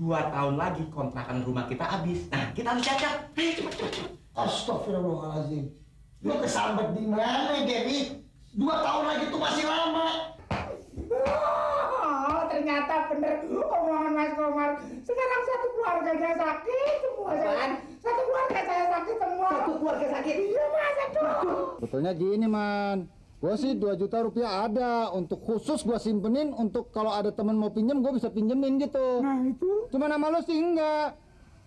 2 tahun lagi kontrakan rumah kita habis. Nah, kita harus siap-siap. Ayo, cepet. Astagfirullahaladzim. Lu kesambet di mana, Dewi? 2 tahun lagi tuh masih lama. Oh, ternyata bener omongan Mas Komar. Sekarang satu keluarganya sakit semua. Satu keluarga saya sakit semua. Satu keluarga sakit? Iya, Mas. Aduh. Betulnya gini, Man. Gue sih 2 juta rupiah ada untuk khusus gue simpenin untuk kalau ada temen mau pinjem gue bisa pinjemin gitu. Nah itu. Cuma nama lo sih enggak.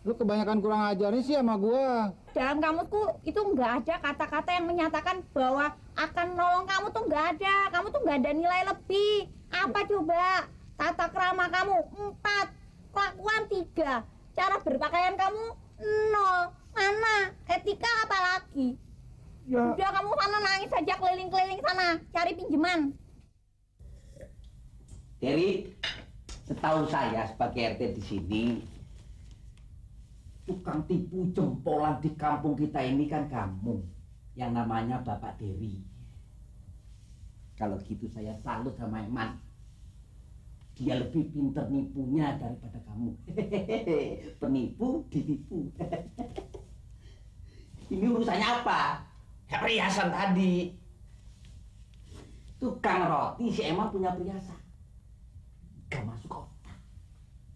Lu kebanyakan kurang ajar nih sih sama gue. Dalam kamusku itu nggak ada kata-kata yang menyatakan bahwa akan nolong kamu tuh nggak ada. Kamu tuh nggak ada nilai lebih. Apa coba? Tata krama kamu 4, kelakuan 3, cara berpakaian kamu 0. Mana etika apalagi? Ya. Udah kamu sana nangis saja keliling-keliling sana cari pinjaman. Dewi, setahu saya sebagai RT di sini, tukang tipu jempolan di kampung kita ini kan kamu, yang namanya Bapak Dewi. Kalau gitu saya salut sama Eman. Dia lebih pinter nipunya daripada kamu. Penipu ditipu. Ini urusannya apa? Perhiasan tadi. Tukang roti si Eman punya perhiasan. Gak masuk otak.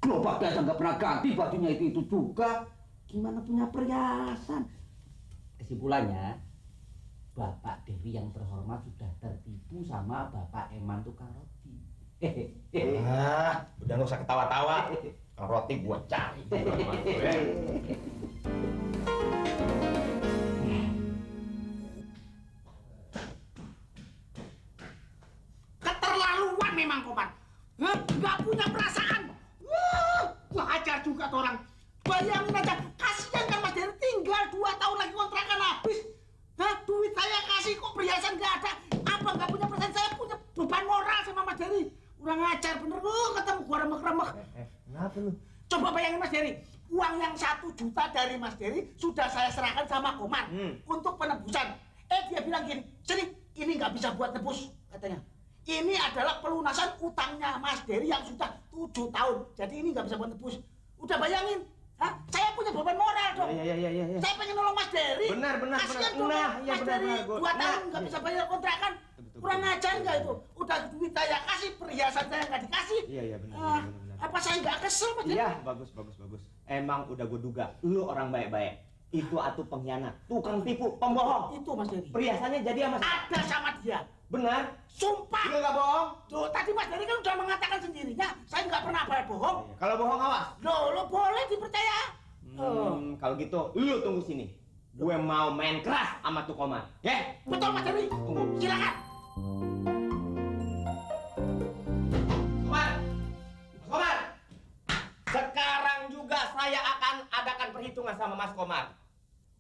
Gerobak aja nggak pernah ganti bajunya itu juga. Gimana punya perhiasan? Kesimpulannya, Bapak Dewi yang terhormat sudah tertipu sama Bapak Eman tukang roti. Udah nggak usah ketawa-tawa. Roti gua cari. Keterlaluan memang Komar. Nggak punya perasaan. Wah, ajar juga tuh orang. Bayangin aja, kasihan kan Mas Dery, tinggal 2 tahun lagi kontrakan habis. Duit saya kasih kok perhiasan nggak ada. Apa nggak punya perasaan? Saya punya beban moral sama Mas Dery. Kurang ajar bener lu, ketemu gua remek-remek. Kenapa lu? Coba bayangin Mas Dery, uang yang 1 juta dari Mas Dery sudah saya serahkan sama Komar untuk penebusan. Dia bilang gini, sini, ini nggak bisa buat nebus katanya. Ini adalah pelunasan utangnya Mas Dery yang sudah 7 tahun. Jadi ini nggak bisa buat nebus. Udah bayangin, saya punya beban moral dong. Iya. Saya pengen nolong Mas Dery. Benar. Kasihan dong Mas Dery, 2 tahun nggak bisa bayar kontrakan. Kurang ajar nggak itu? Udah duit saya kasih, perhiasan saya nggak dikasih. Iya, benar. Apa saya nggak kesel Mas Dery? Iya, bagus. Emang udah gue duga, lu orang baik-baik. Itu atuh pengkhianat, tukang tipu, pembohong. Itu Mas Dery. Perhiasannya jadi sama Ada sama dia. Benar? Sumpah. Lu nggak bohong? Tuh, tadi Mas Dery kan udah mengatakan sendirinya, saya nggak pernah bohong. Kalau bohong awas. Lo boleh dipercaya. Kalau gitu, lu tunggu sini. Gue mau main keras sama tuh Komar. Ya? Betul Mas Dery. Tunggu. Silakan. Komar! Sekarang juga saya akan adakan perhitungan sama Mas Komar.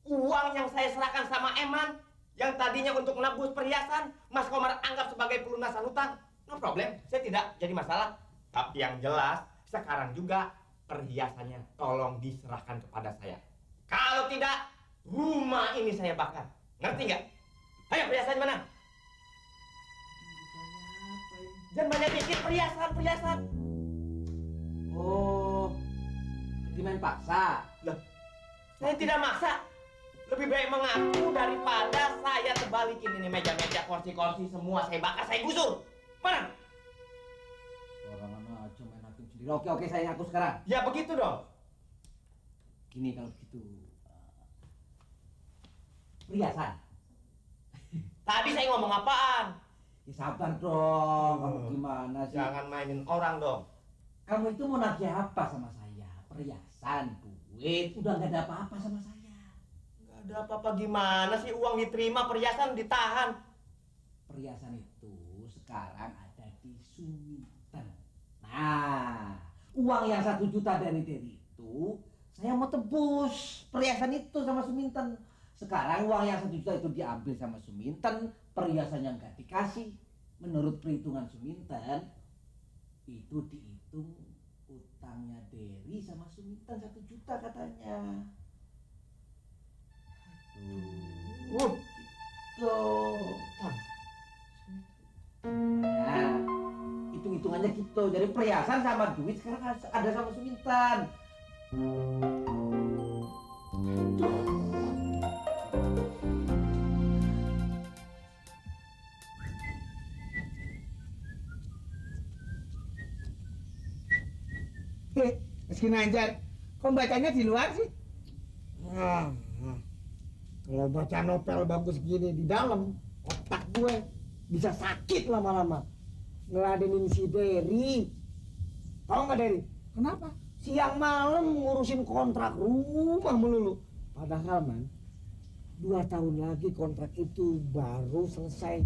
Uang yang saya serahkan sama Eman, yang tadinya untuk menebus perhiasan, Mas Komar anggap sebagai pelunasan utang. No problem, saya tidak jadi masalah. Tapi yang jelas, sekarang juga perhiasannya tolong diserahkan kepada saya. Kalau tidak, rumah ini saya bakar. Ngerti nggak? Ayo, perhiasan mana? Jangan banyak pikir perhiasan. Oh, jadi main paksa. Loh, saya tidak maksa. Lebih baik mengaku daripada saya terbalikin ini meja-meja, kursi-kursi semua saya bakar, saya gusur. Mana? Orang aja main hakim sendiri. Oke, saya ngaku sekarang. Ya begitu dong. Gini kalau begitu. Perhiasan. Tadi saya ngomong apaan? Ya sabar dong. Kamu gimana sih? Jangan mainin orang dong. Kamu itu mau nagih apa sama saya? Perhiasan, duit. Udah nggak ada apa-apa sama saya. Nggak ada apa-apa gimana sih, uang diterima, perhiasan ditahan. Perhiasan itu sekarang ada di Suminten. Nah, uang yang 1 juta dari itu saya mau tebus perhiasan itu sama Suminten. Sekarang uang yang 1 juta itu diambil sama Suminten, perhiasannya nggak dikasih. Menurut perhitungan Suminten, itu dihitung utangnya Dery sama Suminten 1 juta katanya. Tuh. Nah, hitung hitungannya gitu. Jadi perhiasan sama duit sekarang ada sama Suminten. Meski Nanjar, kok bacanya di luar sih? Kalau baca novel bagus gini di dalam, otak gue bisa sakit lama-lama. Ngeladenin si Derry. Tahu nggak Derry? Kenapa? Siang malam ngurusin kontrak rumah melulu. Padahal man, 2 tahun lagi kontrak itu baru selesai.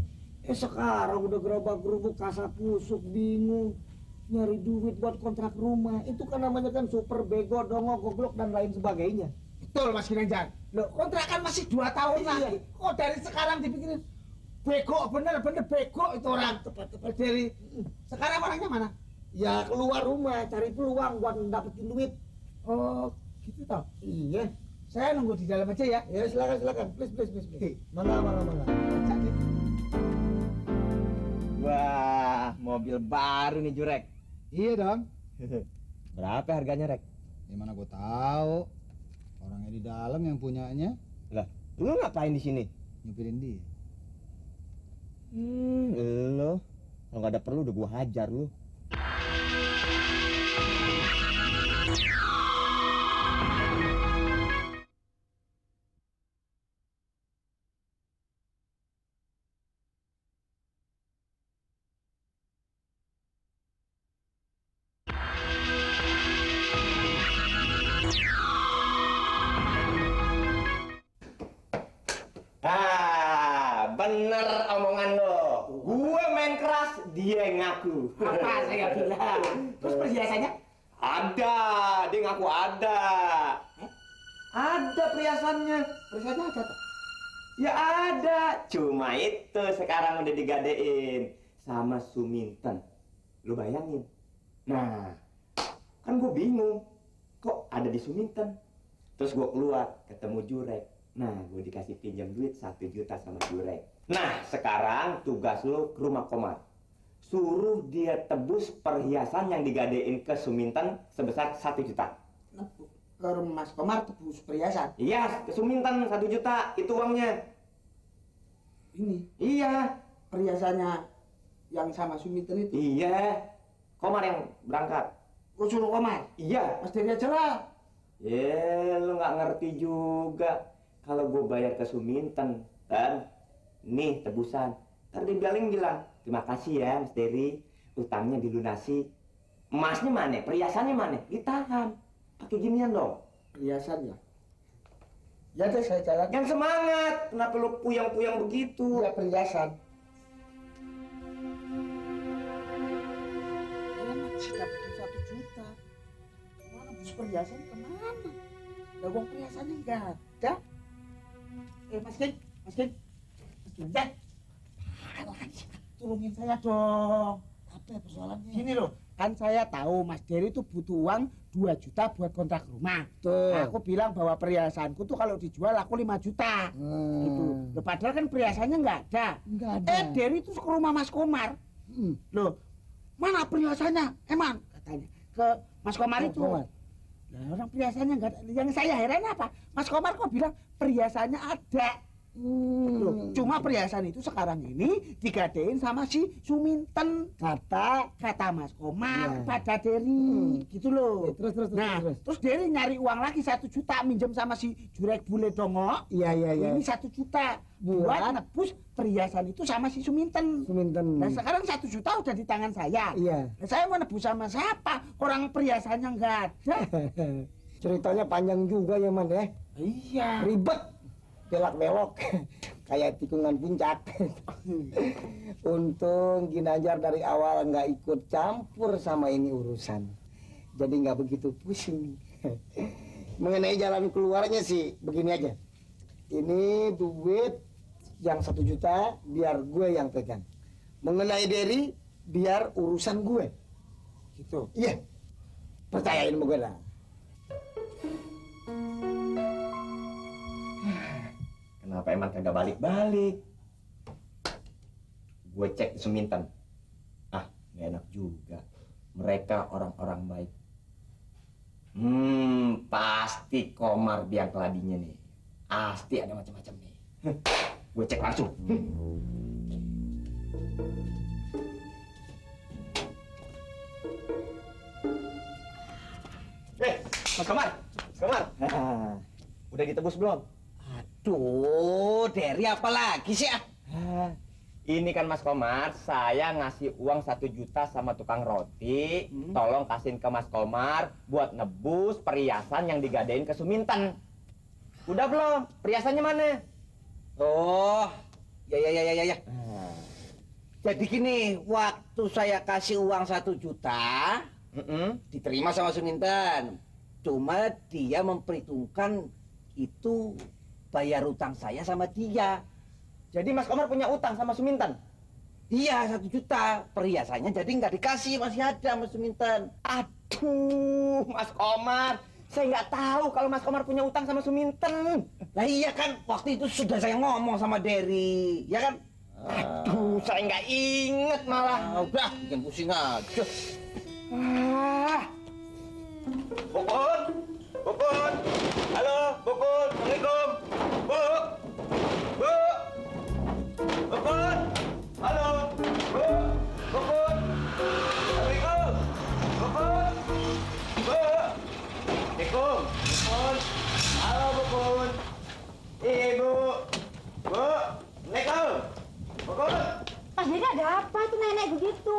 Sekarang udah gerobak-gerubuk kasak-kusuk bingung. Nyari duit buat kontrak rumah. Itu kan namanya kan super bego, dongo, goblok, dan lain sebagainya. Betul Mas Ginanjar. Loh, kontrakan masih 2 tahun lagi. Kok dari sekarang dipikirin bego, bener-bener bego itu orang. Tepat-tepat dari sekarang orangnya mana? Ya keluar rumah, cari peluang buat dapetin duit. Oh, gitu toh. Iya. Saya nunggu di dalam aja ya. Ya silakan. Please. Mangga. Wah, mobil baru nih Jurek. Iya dong. Berapa harganya, Rek? Gimana gue tahu? Orangnya di dalam yang punyanya. Lah, lu ngapain di sini? Nyupirin dia. Lo. Kalau nggak ada perlu udah gua hajar lu. Bener omongan lo. Gue main keras, dia yang ngaku. Apa saya bilang? Terus perhiasannya? Ada, dia ngaku ada. Ada perhiasannya. Perhiasannya ada tuh. Ya ada. Cuma itu sekarang udah digadein sama Suminten. Lu bayangin. Nah, kan gue bingung. Kok ada di Suminten? Terus gue keluar, ketemu Jurek. Nah, gue dikasih pinjam duit 1 juta sama Jurek. Nah, sekarang tugas lu ke rumah Komar. Suruh dia tebus perhiasan yang digadein ke Suminten sebesar 1 juta. Ke rumah Mas Komar tebus perhiasan. Iya, ke Suminten 1 juta, itu uangnya. Ini Iya, perhiasannya yang sama Suminten itu. iya. Komar yang berangkat. Kok suruh Komar? Iya. Mas Dery aja lah. Lu nggak ngerti juga. Kalau gue bayar ke Suminten, dan nih tebusan. Ntar dia bilang, terima kasih ya Mas Dery, utangnya dilunasi. Emasnya mana? Perhiasannya mana? Ditahan. Pakai ginian dong. Perhiasan ya? Ya deh, saya jalan. Yang semangat. Kenapa lu puyang-puyang begitu? Ya perhiasan. Sudah bikin 1 juta. Mana bus perhiasan kemana? Lah uang perhiasannya nggak ada. Mas King. Jangan. Tolongin saya dong. Apa persoalannya? Gini loh, kan saya tahu Mas Dery itu butuh uang 2 juta buat kontrak rumah. Tuh. Aku bilang bahwa perhiasanku tuh kalau dijual aku 5 juta. Gitu. Loh, padahal kan perhiasannya nggak ada. Nggak ada. Dery itu ke rumah Mas Komar. Loh, mana perhiasannya? Emang katanya ke Mas Komar itu. Nah, orang perhiasannya nggak ada. Yang saya heran apa? Mas Komar kok bilang perhiasannya ada. Loh, cuma perhiasan itu sekarang ini digadein sama si Suminten. Kata Mas Komar pada Dery. Gitu loh. Terus. Terus Dery nyari uang lagi 1 juta minjem sama si Jurek Bule Dongo. Iya. Ini 1 juta buat nebus perhiasan itu sama si Suminten. Nah sekarang 1 juta udah di tangan saya. Iya. Nah, saya mau nebus sama siapa? Orang perhiasannya nggak ada. Ceritanya panjang juga ya man ya. Iya. Ribet. Belak-belok. Kayak tikungan puncak. Untung Ginanjar dari awal nggak ikut campur sama ini urusan. Jadi nggak begitu pusing. Mengenai jalan keluarnya sih begini aja. Ini duit yang 1 juta biar gue yang pegang. Mengenai Dery biar urusan gue. Gitu. Iya. Percayain sama gue lah. Kenapa emang kagak balik-balik? Gue cek di Suminten. Ah, Gak enak juga. Mereka orang-orang baik. Pasti Komar biang keladinya nih. Pasti ada macam-macam nih. Gue cek langsung. Mas Komar, Mas Komar. Udah ditebus belum? Aduh, Derry apa lagi sih? Ini kan Mas Komar, saya ngasih uang 1 juta sama tukang roti. Tolong kasihin ke Mas Komar buat nebus perhiasan yang digadein ke Suminten. Udah belum? Perhiasannya mana? Oh, ya. Jadi gini, waktu saya kasih uang 1 juta, diterima sama Suminten. Cuma dia memperhitungkan itu bayar utang saya sama dia. Jadi Mas Komar punya utang sama Suminten? Iya, 1 juta. Perhiasannya jadi nggak dikasih, masih ada sama Suminten. Aduh, Mas Komar. Saya nggak tahu kalau Mas Komar punya utang sama Suminten. Lah iya kan, waktu itu sudah saya ngomong sama Derry, ya kan? Aduh, saya nggak inget malah. Udah, bikin pusing aja. Bukun, Bukun. Halo, Bukun. Assalamualaikum. Bu. Bukun. Halo, Bu. Bukun. Assalamualaikum. Bukun. Bu. Assalamualaikum. Bukun. Halo, Bukun. Ibu. Bu. Assalamualaikum. Bukun. Mas Derry ada apa tuh nenek begitu?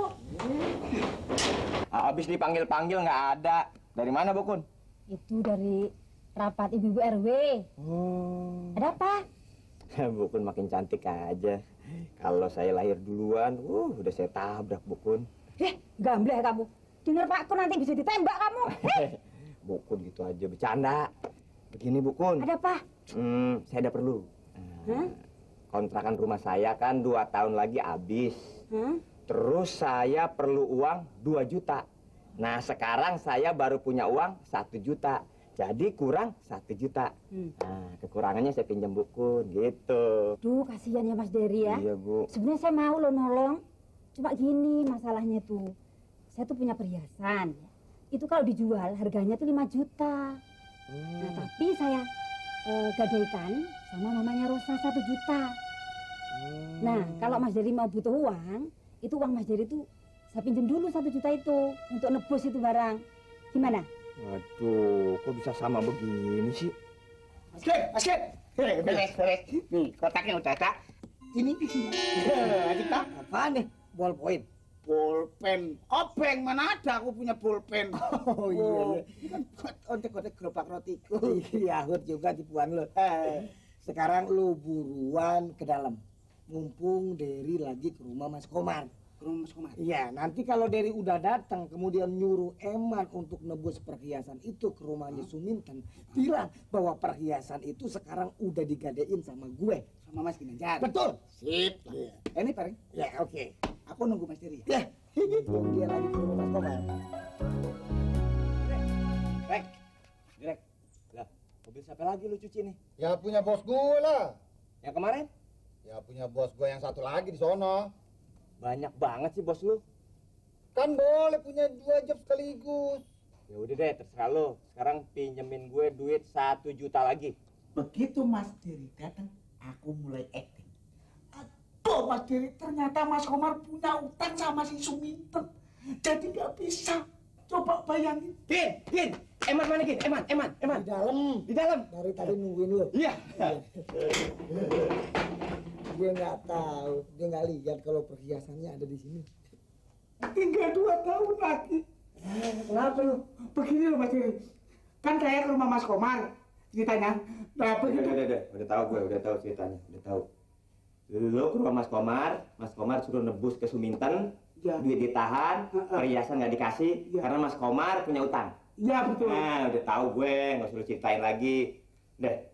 Habis dipanggil-panggil nggak ada. Dari mana, Bukun? Itu dari rapat ibu-ibu RW. Ada apa? Bukun makin cantik aja. Kalau saya lahir duluan, udah saya tabrak, Bukun. Gambleh kamu. Dengar Pak Kur nanti bisa ditembak kamu. Bukun gitu aja, bercanda. Begini, Bukun. Ada apa? Saya ada perlu. Kontrakan rumah saya kan 2 tahun lagi habis. Terus saya perlu uang 2 juta. Nah, sekarang saya baru punya uang 1 juta. Jadi kurang 1 juta. Nah, kekurangannya saya pinjam Bukun, gitu. Duh, kasihan ya Mas Derry ya. Iya, Bu. Sebenarnya saya mau lo nolong. Cuma gini masalahnya tuh. Saya tuh punya perhiasan. Itu kalau dijual harganya tuh 5 juta. Nah, tapi saya gadaikan sama mamanya Rosa 1 juta. Nah, kalau Mas Derry mau butuh uang, itu uang Mas Derry tuh saya pinjam dulu 1 juta itu untuk nebus itu barang. Gimana? Waduh, kok bisa sama begini sih? Mas Ken. Beres. Nih, kotaknya udah ada. Ini di sini. Kita Apaan nih? Ballpoint. Pulpen. Obeng mana ada aku punya pulpen. Oh iya. Ini kan buat ontek-ontek gerobak rotiku. Iya, Hud juga tipuan lo. Sekarang lu buruan ke dalam. Mumpung Derry lagi ke rumah Mas Komar. Ke rumah Mas Komar. Iya, nanti kalau Derry udah datang, kemudian nyuruh Eman untuk nebus perhiasan itu ke rumahnya Suminten, bilang bahwa perhiasan itu sekarang udah digadein sama gue. Sama Mas Ginanjar. Betul. Sip. Ini Paring? Ya, oke. Aku nunggu Mas Derry. Ya, dia lagi ke rumah Mas Komar. Direk. Lah, mobil siapa lagi lu cuci nih? Ya punya bos gue lah. Yang kemarin? Ya punya bos gue yang satu lagi di sono. Banyak banget sih bos lu. Kan boleh punya 2 job sekaligus. Ya udah deh, terserah lo. Sekarang pinjemin gue duit 1 juta lagi. Begitu Mas Derry datang, aku mulai acting. Aduh Mas Derry, ternyata Mas Komar punya utang sama si Suminten. Jadi nggak bisa. Coba bayangin. Gin, Eman mana Gin? Eman. Di dalam. Di dalam. Dari tadi nungguin lu. Iya. Dia nggak tahu, dia nggak lihat kalau perhiasannya ada di sini. Tinggal 2 tahun lagi. Kenapa lu? Begini loh Mas Derry. Kan saya ke rumah Mas Komar. Ceritanya. Nah begitu. Udah tahu gue, udah tahu ceritanya, udah tahu. Lo ke rumah Mas Komar suruh nebus ke Suminten, Ya. duit ditahan, perhiasan nggak dikasih, Ya. karena Mas Komar punya utang. Ya betul. Nah, udah tahu gue, nggak usah lu ceritain lagi. Deh,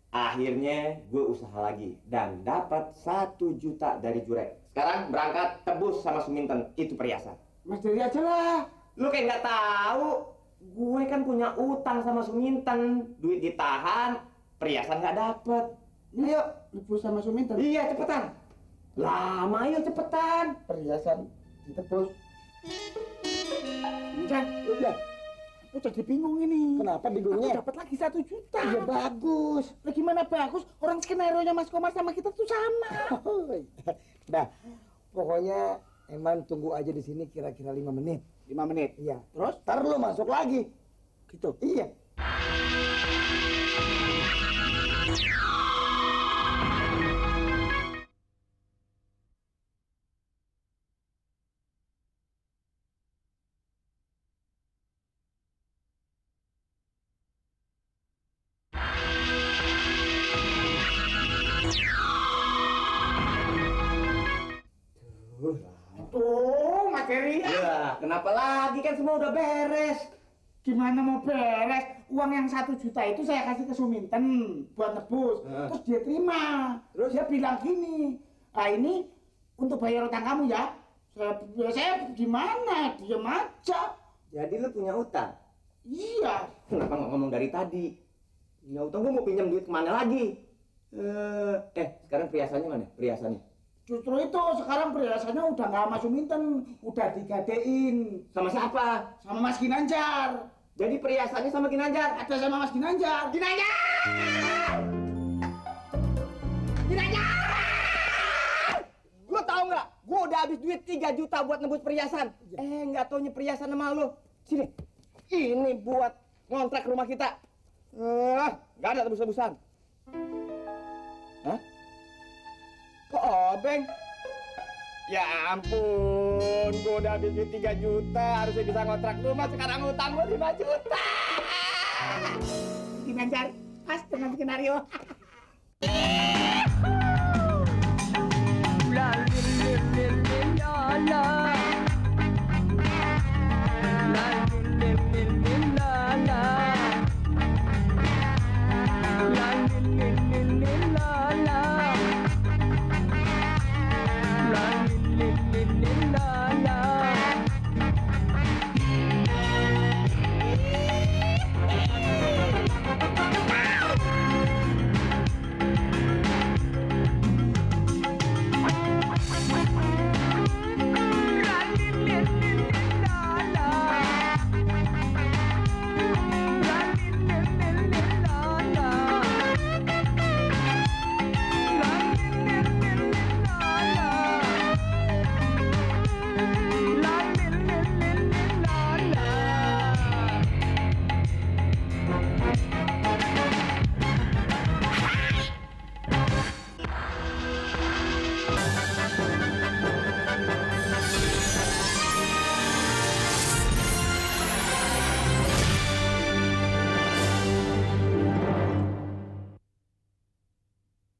akhirnya gue usaha lagi dan dapat 1 juta dari Jurek. Sekarang berangkat tebus sama Suminten, itu perhiasan. Mas Derry aja lah. Lu kayak nggak tahu, gue kan punya utang sama Suminten, duit ditahan, perhiasan nggak dapet. Ayo, nebus sama Suminten. Iya, cepetan. Lama, ayo cepetan. Perhiasan ditebus. Jan, Iya. aku jadi bingung ini. Kenapa Aku bingungnya? dapat lagi 1 juta. Ya bagus. Lah gimana bagus? Orang skenario-nya Mas Komar sama kita tuh sama. Dah, pokoknya Eman tunggu aja di sini kira-kira 5 menit. 5 menit. Iya. Terus? Ntar lu masuk lagi. Gitu. Iya. Tuh, materi ya. Ya, kenapa lagi kan semua udah beres. Gimana mau beres? Uang yang 1 juta itu saya kasih ke Suminten buat nebus. Terus dia terima. Terus dia bilang gini, ah ini untuk bayar utang kamu ya. Saya gimana? Diam aja. Jadi lu punya utang? Iya. Kenapa nggak ngomong dari tadi? Punya utang, gua mau pinjam duit kemana lagi? Sekarang perhiasannya mana? Perhiasannya? Justru itu sekarang perhiasannya udah nggak sama Suminten, udah digadein Sama siapa? sama Mas Ginanjar. Jadi perhiasannya sama Ginanjar? Ada sama Mas Ginanjar. Ginanjar! Lu tahu nggak? Gua udah habis duit 3 juta buat nebus perhiasan. Nggak taunya perhiasan sama lu. Sini. Ini buat ngontrak rumah kita. Nggak ada tebus-tebusan. Hah? Kok obeng? Ya ampun, gua udah habis duit 3 juta, harusnya bisa ngontrak rumah, sekarang utang gua 5 juta. Ginanjar, pas dengan skenario. La la la la la la